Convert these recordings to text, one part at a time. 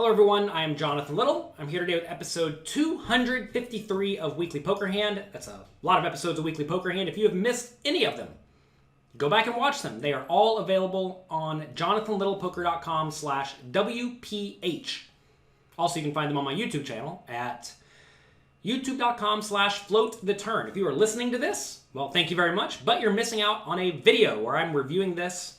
Hello everyone, I am Jonathan Little. I'm here today with episode 253 of Weekly Poker Hand. That's a lot of episodes of Weekly Poker Hand. If you have missed any of them, go back and watch them. They are all available on jonathanlittlepoker.com/WPH. Also, you can find them on my YouTube channel at youtube.com/floattheturn. If you are listening to this, well, thank you very much, but you're missing out on a video where I'm reviewing this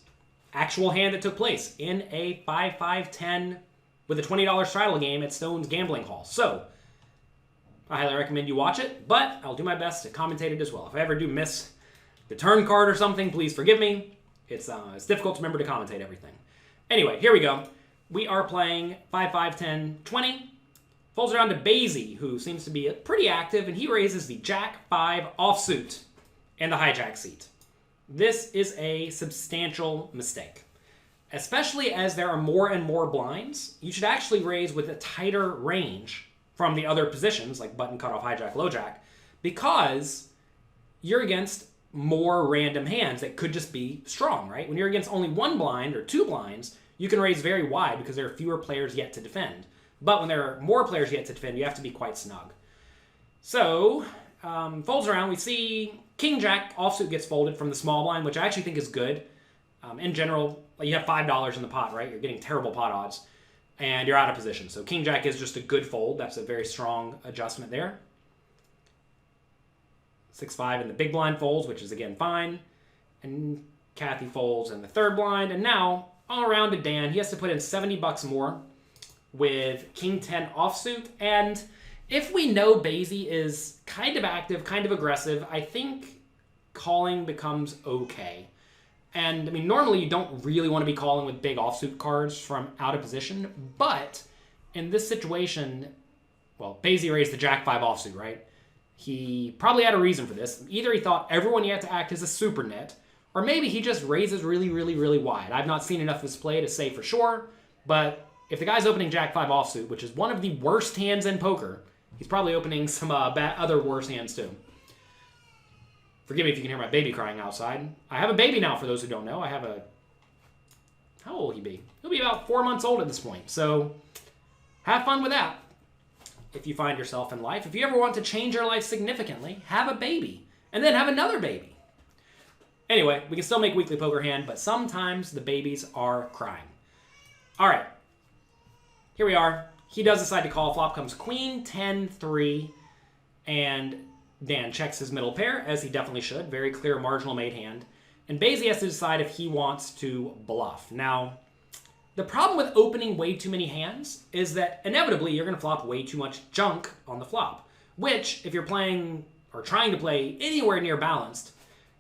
actual hand that took place in a 5-5-10 with a $20 straddle game at Stone's Gambling Hall. So, I highly recommend you watch it, but I'll do my best to commentate it as well. If I ever do miss the turn card or something, please forgive me. It's difficult to remember to commentate everything. Anyway, here we go. We are playing 5-5-10-20. Folds around to Baysy, who seems to be pretty active, and he raises the Jack-5 offsuit and the hijack seat. This is a substantial mistake. Especially as there are more and more blinds, you should actually raise with a tighter range from the other positions, like button cutoff, hijack, low jack, because you're against more random hands that could just be strong, right? When you're against only one blind or two blinds, you can raise very wide because there are fewer players yet to defend. But when there are more players yet to defend, you have to be quite snug. So, folds around, we see King Jack offsuit gets folded from the small blind, which I actually think is good. In general, you have $5 in the pot, right? You're getting terrible pot odds, and you're out of position. So King Jack is just a good fold. That's a very strong adjustment there. 6-5 in the big blind folds, which is again fine. And Kathy folds in the third blind. And now, all around to Dan, he has to put in $70 more with King 10 offsuit. And if we know Baysy is kind of active, kind of aggressive, I think calling becomes okay. And, I mean, normally you don't really want to be calling with big offsuit cards from out of position, but in this situation, well, Baysy raised the Jack-5 offsuit, right? He probably had a reason for this. Either he thought everyone he had to act as a super net, or maybe he just raises really, really, really wide. I've not seen enough of his play to say for sure, but if the guy's opening Jack-5 offsuit, which is one of the worst hands in poker, he's probably opening some other worse hands too. Forgive me if you can hear my baby crying outside. I have a baby now, for those who don't know. How old will he be? He'll be about 4 months old at this point. So have fun with that if you find yourself in life. If you ever want to change your life significantly, have a baby. And then have another baby. Anyway, we can still make Weekly Poker Hand, but sometimes the babies are crying. All right. Here we are. He does decide to call. Flop comes Queen, 10, 3, and Dan checks his middle pair, as he definitely should. Very clear marginal made hand. And Baysy has to decide if he wants to bluff. Now, the problem with opening way too many hands is that inevitably you're going to flop way too much junk on the flop, which, if you're playing or trying to play anywhere near balanced,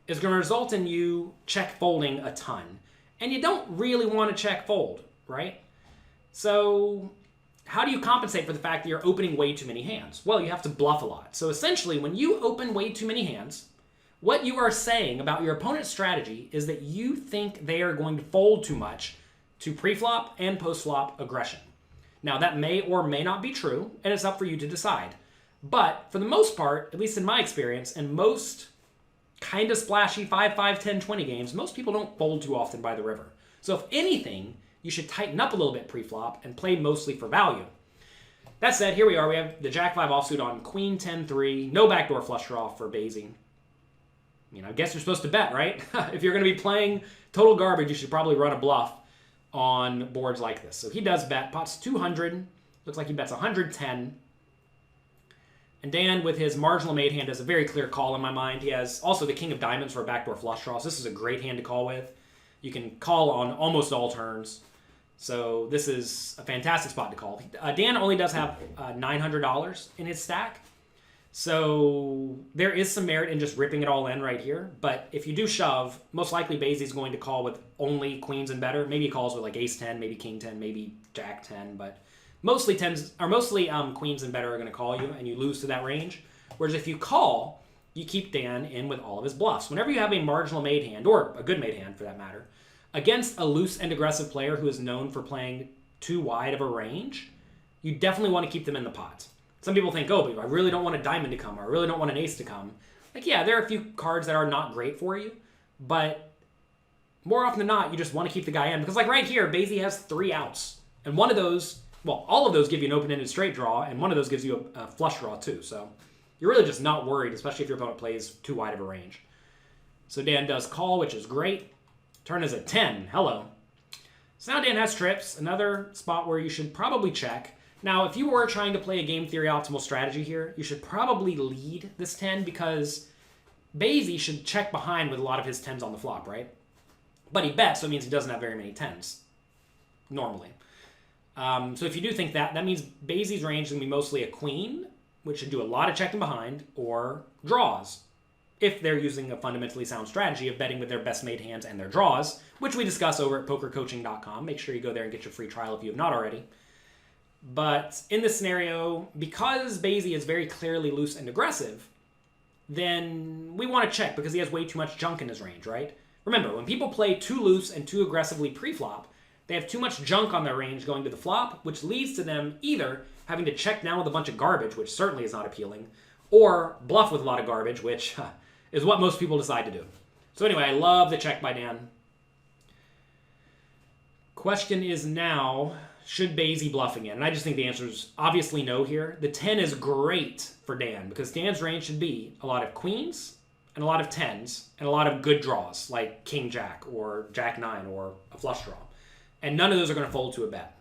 is going to result in you check folding a ton. And you don't really want to check fold, right? So how do you compensate for the fact that you're opening way too many hands? Well, you have to bluff a lot. So essentially, when you open way too many hands, what you are saying about your opponent's strategy is that you think they are going to fold too much to pre-flop and post-flop aggression. Now, that may or may not be true, and it's up for you to decide. But for the most part, at least in my experience, in most kind of splashy 5-5-10-20 games, most people don't fold too often by the river. So if anything, you should tighten up a little bit pre-flop and play mostly for value. That said, here we are. We have the Jack-5 offsuit on Queen 10-3. No backdoor flush draw for Baysy. I mean, I guess you're supposed to bet, right? If you're going to be playing total garbage, you should probably run a bluff on boards like this. So he does bet. Pot's 200. Looks like he bets 110. And Dan, with his marginal made hand, has a very clear call in my mind. He has also the King of Diamonds for a backdoor flush draw. So this is a great hand to call with. You can call on almost all turns. So this is a fantastic spot to call. Dan only does have $900 in his stack. So there is some merit in just ripping it all in right here. But if you do shove, most likely Baysy's going to call with only queens and better. Maybe he calls with like ace 10, maybe king 10, maybe jack 10. But mostly queens and better are going to call you, and you lose to that range. Whereas if you call, you keep Dan in with all of his bluffs. Whenever you have a marginal made hand, or a good made hand for that matter, against a loose and aggressive player who is known for playing too wide of a range, you definitely want to keep them in the pot. Some people think, oh, but I really don't want a diamond to come, or I really don't want an ace to come. Like, yeah, there are a few cards that are not great for you, but more often than not, you just want to keep the guy in. Because like right here, Baysy has 3 outs, and one of those Well, all of those give you an open-ended straight draw, and one of those gives you a flush draw too. So you're really just not worried, especially if your opponent plays too wide of a range. So Dan does call, which is great. Turn is a 10. Hello. So now Dan has trips, another spot where you should probably check. Now, if you were trying to play a game theory optimal strategy here, you should probably lead this 10 because Baysy should check behind with a lot of his 10s on the flop, right? But he bets, so it means he doesn't have very many 10s, normally. So if you do think that, that means Baysy's range is going to be mostly a queen, which should do a lot of checking behind, or draws, if they're using a fundamentally sound strategy of betting with their best made hands and their draws, which we discuss over at pokercoaching.com. Make sure you go there and get your free trial if you have not already. But in this scenario, because Baysy is very clearly loose and aggressive, then we want to check because he has way too much junk in his range, right? Remember, when people play too loose and too aggressively pre-flop, they have too much junk on their range going to the flop, which leads to them either having to check down with a bunch of garbage, which certainly is not appealing, or bluff with a lot of garbage, which is what most people decide to do. So anyway, I love the check by Dan. Question is now, should Baysy bluff again? And I just think the answer is obviously no here. The 10 is great for Dan because Dan's range should be a lot of queens and a lot of 10s and a lot of good draws like King Jack or Jack 9 or a flush draw. And none of those are going to fold to a bet.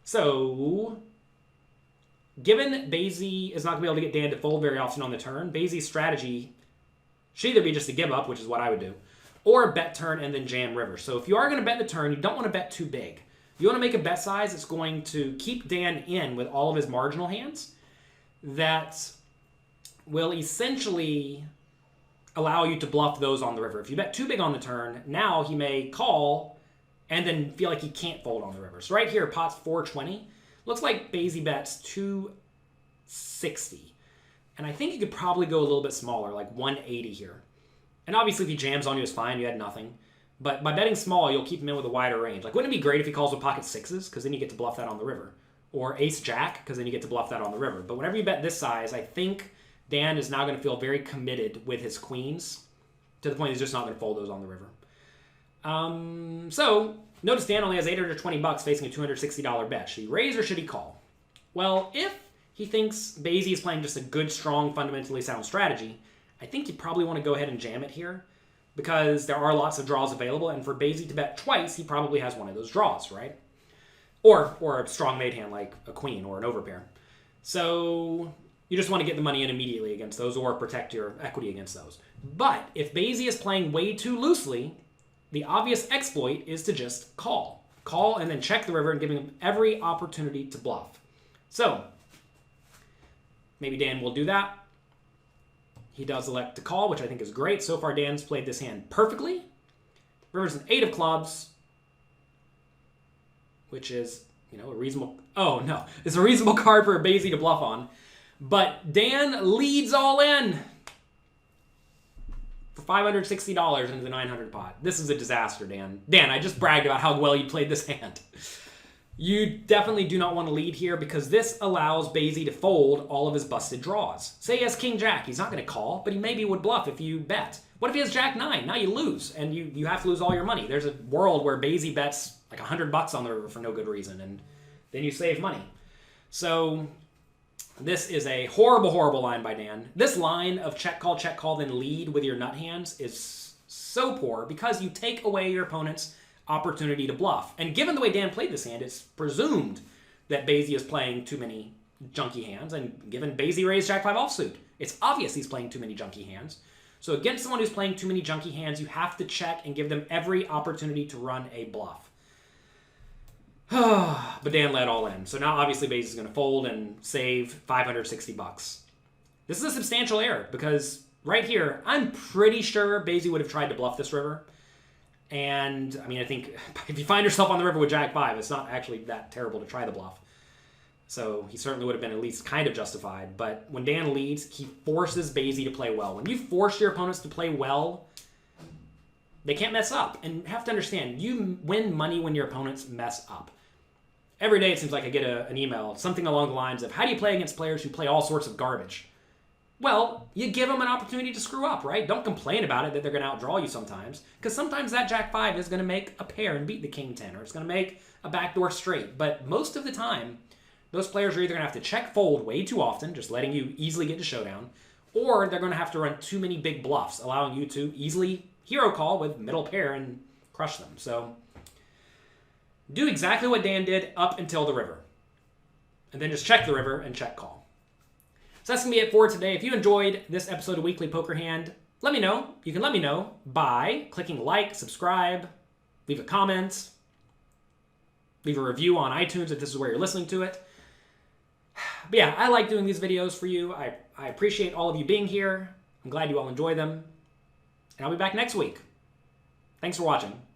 So, given Baysy is not going to be able to get Dan to fold very often on the turn, Baysy's strategy should either be just a give up, which is what I would do, or bet turn and then jam river. So if you are going to bet the turn, you don't want to bet too big. You want to make a bet size that's going to keep Dan in with all of his marginal hands that will essentially allow you to bluff those on the river. If you bet too big on the turn, now he may call and then feel like he can't fold on the river. So right here, pot's 420. Looks like Baysy bets 260. And I think you could probably go a little bit smaller, like 180 here. And obviously if he jams on you, it's fine. You had nothing. But by betting small, you'll keep him in with a wider range. Like, wouldn't it be great if he calls with pocket sixes? Because then you get to bluff that on the river. Or ace-jack, because then you get to bluff that on the river. But whenever you bet this size, I think Dan is now going to feel very committed with his queens to the point he's just not going to fold those on the river. So, notice Dan only has $820 facing a $260 bet. Should he raise or should he call? Well, if he thinks Baysy is playing just a good, strong, fundamentally sound strategy, I think you probably want to go ahead and jam it here because there are lots of draws available, and for Baysy to bet twice, he probably has one of those draws, right? Or a strong made hand like a queen or an overpair. So you just want to get the money in immediately against those or protect your equity against those. But if Baysy is playing way too loosely, the obvious exploit is to just call. Call and then check the river and giving him every opportunity to bluff. So maybe Dan will do that. He does elect to call, which I think is great. So far, Dan's played this hand perfectly. River's an 8 of clubs, which is, a reasonable... Oh, no. It's a reasonable card for Baysy to bluff on. But Dan leads all in for $560 into the 900 pot. This is a disaster, Dan. Dan, I just bragged about how well you played this hand. You definitely do not want to lead here because this allows Baysy to fold all of his busted draws. Say he has King Jack. He's not going to call, but he maybe would bluff if you bet. What if he has Jack 9? Now you lose, and you have to lose all your money. There's a world where Baysy bets like $100 on the river for no good reason, and then you save money. So this is a horrible, horrible line by Dan. This line of check, call, then lead with your nut hands is so poor because you take away your opponent's opportunity to bluff. And given the way Dan played this hand, it's presumed that Baysy is playing too many junky hands, and given Baysy raised Jack 5 offsuit, it's obvious he's playing too many junky hands. So against someone who's playing too many junky hands, you have to check and give them every opportunity to run a bluff. But Dan led all in. So now obviously Baysy's going to fold and save $560. This is a substantial error because right here, I'm pretty sure Baysy would have tried to bluff this river. And, I think if you find yourself on the river with Jack 5, it's not actually that terrible to try the bluff. So he certainly would have been at least kind of justified. But when Dan leads, he forces Baysy to play well. When you force your opponents to play well, they can't mess up. And you have to understand, you win money when your opponents mess up. Every day it seems like I get an email, something along the lines of, how do you play against players who play all sorts of garbage? well, you give them an opportunity to screw up, right? Don't complain about it that they're going to outdraw you sometimes, because sometimes that Jack 5 is going to make a pair and beat the King 10, or it's going to make a backdoor straight. But most of the time, those players are either going to have to check fold way too often, just letting you easily get to showdown, or they're going to have to run too many big bluffs, allowing you to easily hero call with middle pair and crush them. So do exactly what Dan did up until the river, and then just check the river and check call. So that's going to be it for today. If you enjoyed this episode of Weekly Poker Hand, let me know. You can let me know by clicking like, subscribe, leave a comment, leave a review on iTunes if this is where you're listening to it. But yeah, I like doing these videos for you. I appreciate all of you being here. I'm glad you all enjoy them. And I'll be back next week. Thanks for watching.